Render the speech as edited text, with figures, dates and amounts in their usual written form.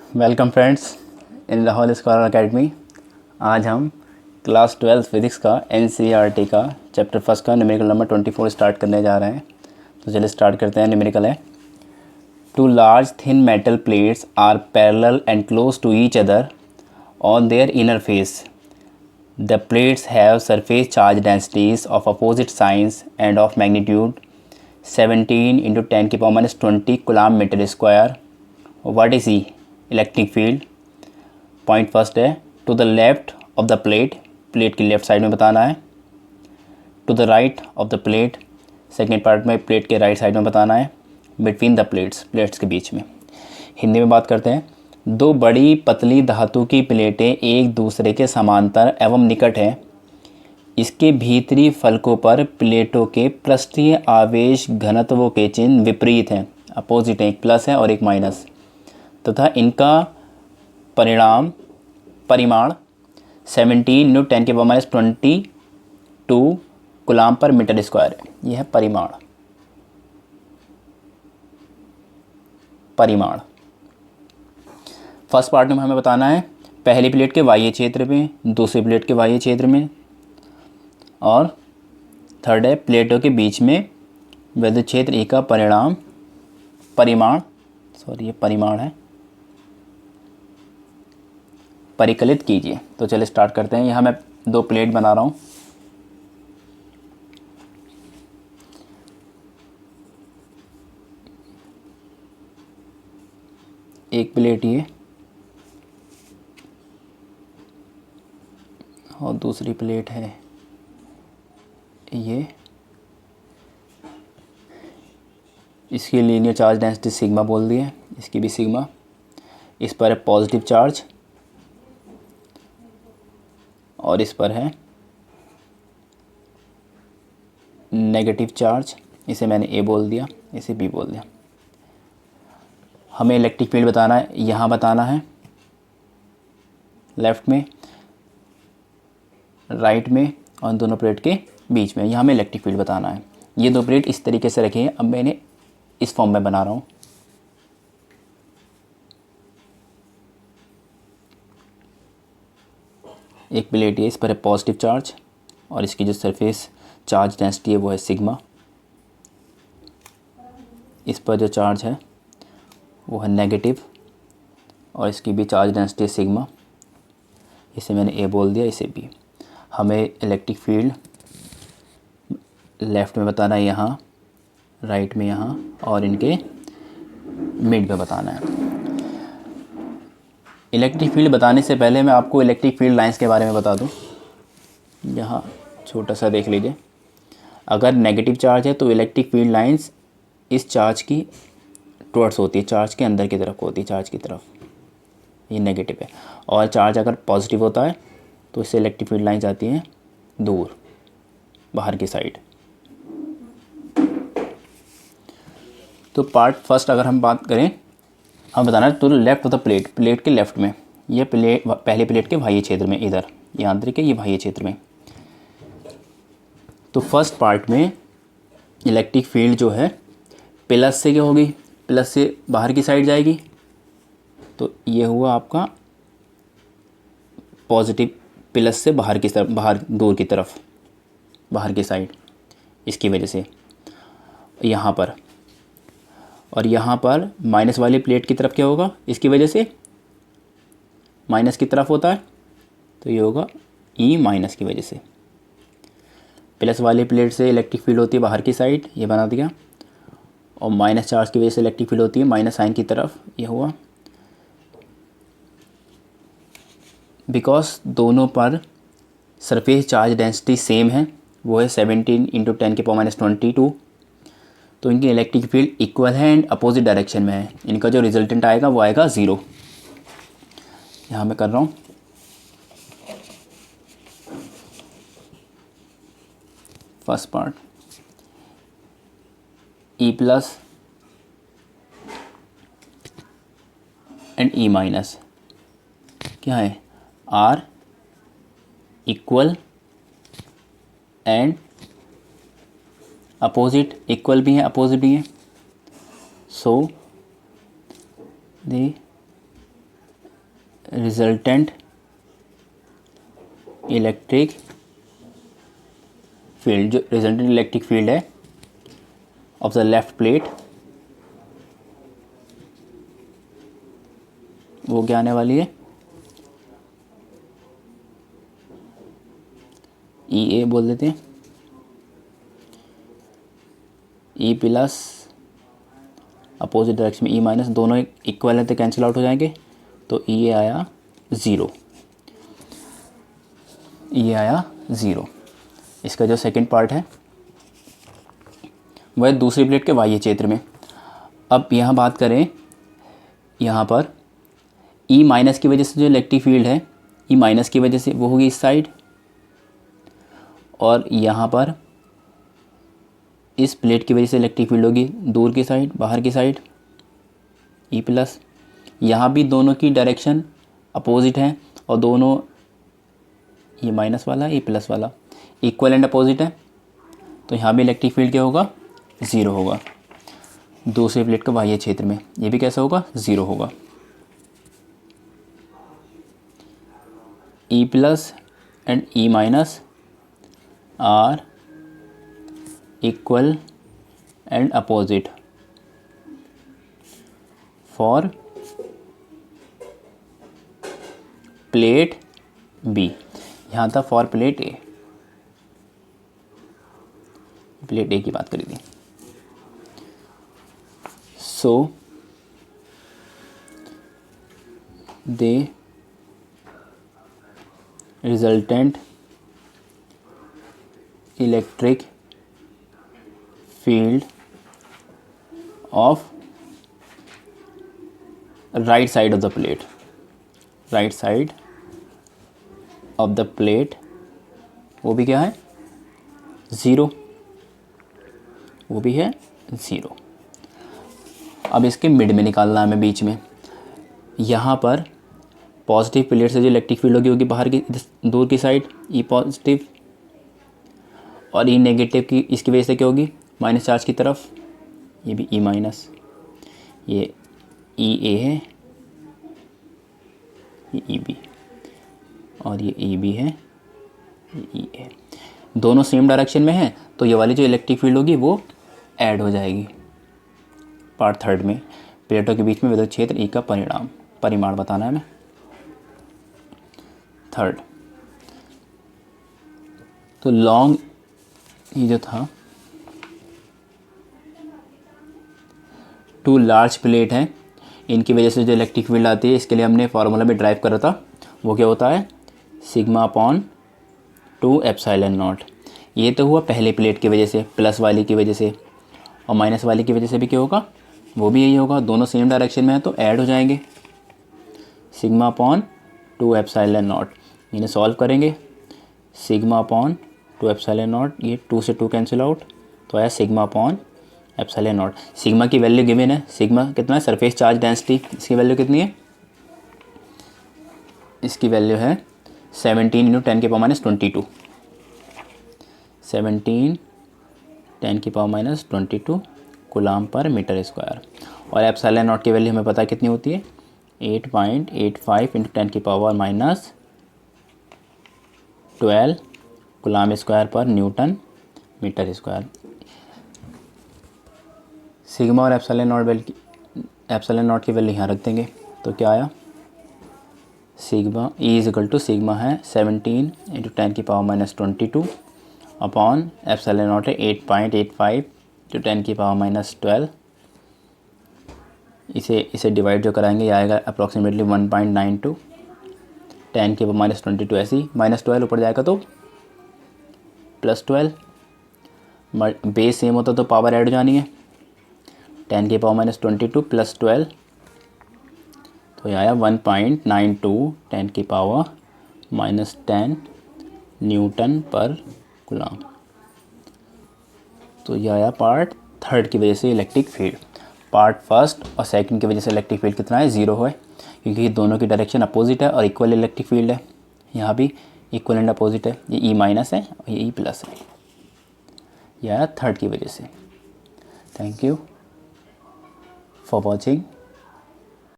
Welcome friends इन Lahaul scholar academy. आज हम class 12 physics का एनसीईआरटी का चैप्टर फर्स्ट का न्यूमेरिकल नंबर 24 स्टार्ट करने जा रहे हैं। तो चलिए स्टार्ट करते हैं। न्यूमेरिकल है, two large thin metal plates are parallel and close to each other on their inner face. The plates have surface charge densities of opposite signs and of magnitude 17 × 10⁻20 coulomb metre square. What is E electric field? Point first है, to the left of the plate, plate की left side में बताना है। To the right of the plate, second part में plate के right side में बताना है। बिटवीन द प्लेट्स, प्लेट्स के बीच में। हिंदी में बात करते हैं। दो बड़ी पतली धातु की प्लेटें एक दूसरे के समांतर एवं निकट हैं। इसके भीतरी फलकों पर प्लेटों के पृष्ठीय आवेश घनत्वों के चिन्ह विपरीत हैं, अपोजिट है, एक प्लस है और एक माइनस, तथा इनका परिमाण 17 × 10⁻22 कूलम पर मीटर स्क्वायर है। यह है परिमाण। फर्स्ट पार्ट में हमें बताना है पहली प्लेट के बाह्य क्षेत्र में, दूसरी प्लेट के बाह्य क्षेत्र में, और थर्ड है प्लेटों के बीच में विद्युत क्षेत्र E का परिमाण है, परिकलित कीजिए। तो चलिए स्टार्ट करते हैं। यहाँ मैं दो प्लेट बना रहा हूँ। एक प्लेट ये और दूसरी प्लेट है ये। इसकी लीनियर चार्ज डेंसिटी सिग्मा बोल दी है, इसकी भी सिग्मा। इस पर है पॉजिटिव चार्ज और इस पर है नेगेटिव चार्ज। इसे मैंने ए बोल दिया, इसे बी बोल दिया। हमें इलेक्ट्रिक फील्ड बताना है, यहाँ बताना है, लेफ़्ट में, राइट में और दोनों प्लेट के बीच में। यहाँ हमें इलेक्ट्रिक फील्ड बताना है। ये दो प्लेट इस तरीके से रखी है। अब मैंने इस फॉर्म में बना रहा हूँ। एक प्लेट है, इस पर है पॉजिटिव चार्ज और इसकी जो सरफेस चार्ज डेंसिटी है वो है सिग्मा। इस पर जो चार्ज है वो है नेगेटिव और इसकी भी चार्ज डेंसिटी है सिग्मा। इसे मैंने ए बोल दिया, इसे बी। हमें इलेक्ट्रिक फील्ड लेफ़्ट में बताना है, यहाँ, राइट में यहाँ, और इनके मिड में बताना है। इलेक्ट्रिक फील्ड बताने से पहले मैं आपको इलेक्ट्रिक फील्ड लाइंस के बारे में बता दूं। यहाँ छोटा सा देख लीजिए। अगर नेगेटिव चार्ज है तो इलेक्ट्रिक फील्ड लाइंस इस चार्ज की टुवर्ड्स होती है, चार्ज के अंदर की तरफ होती है, चार्ज की तरफ। ये नेगेटिव है। और चार्ज अगर पॉजिटिव होता है तो इससे इलेक्ट्रिक फील्ड लाइंस आती हैं दूर, बाहर की साइड। तो पार्ट फर्स्ट अगर हम बात करें, हम बताना है to the left of the plate, plate के लेफ्ट में। ये प्लेट पहले प्लेट के बाह्य क्षेत्र में, इधर ये आंतरिक है, ये बाह्य क्षेत्र में। तो फर्स्ट पार्ट में इलेक्ट्रिक फील्ड जो है प्लस से क्या होगी, प्लस से बाहर की साइड जाएगी। तो ये हुआ आपका पॉजिटिव, प्लस से बाहर की तरफ, बाहर दूर की तरफ, बाहर की साइड, इसकी वजह से यहाँ पर। और यहाँ पर माइनस वाली प्लेट की तरफ क्या होगा, इसकी वजह से माइनस की तरफ होता है, तो ये होगा ई माइनस की वजह से। प्लस वाली प्लेट से इलेक्ट्रिक फील्ड होती है बाहर की साइड, ये बना दिया, और माइनस चार्ज की वजह से इलेक्ट्रिक फील्ड होती है माइनस साइन की तरफ, ये हुआ। बिकॉज दोनों पर सरफेस चार्ज डेंसिटी सेम है, वो है 17 × 10⁻22, तो इनकी इलेक्ट्रिक फील्ड इक्वल है एंड अपोजिट डायरेक्शन में है। इनका जो रिजल्टेंट आएगा वो आएगा 0। यहाँ मैं कर रहा हूँ। First part E plus and E minus क्या है, R equal and opposite, equal भी है अपोजिट भी है। So the resultant electric field, जो रिजल्टेंट इलेक्ट्रिक फील्ड है ऑफ द लेफ्ट प्लेट, वो क्या आने वाली है, ई ए बोल देते हैं, ई प्लस अपोजिट डायरेक्शन में ई माइनस, दोनों इक्वल है तो कैंसिल आउट हो जाएंगे, तो ई आया ज़ीरो, ये आया ज़ीरो। इसका जो सेकंड पार्ट है वह दूसरी प्लेट के बाह्य क्षेत्र में। अब यहाँ बात करें, यहाँ पर ई माइनस की वजह से जो इलेक्ट्रिक फील्ड है, ई माइनस की वजह से वो होगी इस साइड, और यहाँ पर इस प्लेट की वजह से इलेक्ट्रिक फील्ड होगी दूर की साइड, बाहर की साइड, ई प्लस। यहाँ भी दोनों की डायरेक्शन अपोजिट है और दोनों, ये माइनस वाला ये प्लस वाला इक्वल एंड अपोजिट है, तो यहाँ भी इलेक्ट्रिक फील्ड क्या होगा, ज़ीरो होगा दूसरी प्लेट के बाह्य क्षेत्र में। ये भी कैसा होगा, ज़ीरो होगा। E plus and E minus are equal and opposite for plate B. यहाँ था for plate A, plate A की बात करी थी। So the resultant electric field of right side of the plate, right side of the plate, वो भी क्या है, ज़ीरो, वो भी है ज़ीरो। अब इसके मिड में निकालना है हमें, बीच में। यहाँ पर पॉजिटिव प्लेट से जो इलेक्ट्रिक फील्ड होगी बाहर की दूर की साइड, ई पॉजिटिव, और ई नेगेटिव की इसकी वजह से क्या होगी, माइनस चार्ज की तरफ, ये भी ई माइनस, ये ई ए है, ये ई बी, और ये ई बी है, ये ई ए। दोनों सेम डायरेक्शन में है, तो ये वाली जो इलेक्ट्रिक फील्ड होगी वो ऐड हो जाएगी। पार्ट थर्ड में प्लेटों के बीच में विद्युत क्षेत्र ई का परिमाण बताना है हमें। थर्ड, तो लॉन्ग, ये जो था टू लार्ज प्लेट है, इनकी वजह से जो इलेक्ट्रिक फील्ड आती है, इसके लिए हमने फार्मूला में ड्राइव करा था, वो क्या होता है, सिग्मा अपॉन 2 एप्सिलॉन नॉट। ये तो हुआ पहले प्लेट की वजह से, प्लस वाली की वजह से, और माइनस वाली की वजह से भी क्या होगा, वो भी यही होगा। दोनों सेम डायरेक्शन में है तो ऐड हो जाएंगे, सिग्मा अपॉन 2 एप्सिलॉन नॉट। इन्हें सॉल्व करेंगे, सिग्मा अपॉन 2 एप्सिलॉन नॉट, ये 2 से 2 कैंसिल आउट, तो आया sigma upon epsilon not. Sigma की वैल्यू गिवन है, सिग्मा कितना है, सरफेस चार्ज डेंसिटी, इसकी वैल्यू कितनी है, इसकी वैल्यू है 17 × 10⁻²2, 17 10⁻²2 कूलाम पर मीटर स्क्वायर। और एप्सिलॉन नॉट की वैल्यू हमें पता है कितनी होती है, 8.85 × 10⁻12 coulomb square per newton metre square. Sigma और एप्सिलॉन नॉट की वैल्यू यहाँ रख देंगे, तो क्या आया, sigma e is equal to, sigma है 17 × 10⁻22 अपॉन एप्सिलॉन नॉट है 8.85 × 10⁻12। इसे डिवाइड जो कराएंगे ये आएगा अप्रॉक्सीमेटली 1.92, 10⁻22 ऐसे ही, -12 ऊपर जाएगा तो +12, बेस सेम होता तो पावर ऐड हो जानी है, 10⁻22 + 12, तो ये आया 1.92 10⁻10 न्यूटन पर कूलाम। तो यह आया पार्ट थर्ड की वजह से इलेक्ट्रिक फील्ड। पार्ट फर्स्ट और सेकंड की वजह से इलेक्ट्रिक फील्ड कितना है, 0 है, क्योंकि दोनों की डायरेक्शन अपोजिट है और इक्वल इलेक्ट्रिक फील्ड है। यहाँ भी इक्वल एंड अपोजिट है, ये ई माइनस है और ये ई प्लस है। यह आया थर्ड की वजह से। Thank you for watching.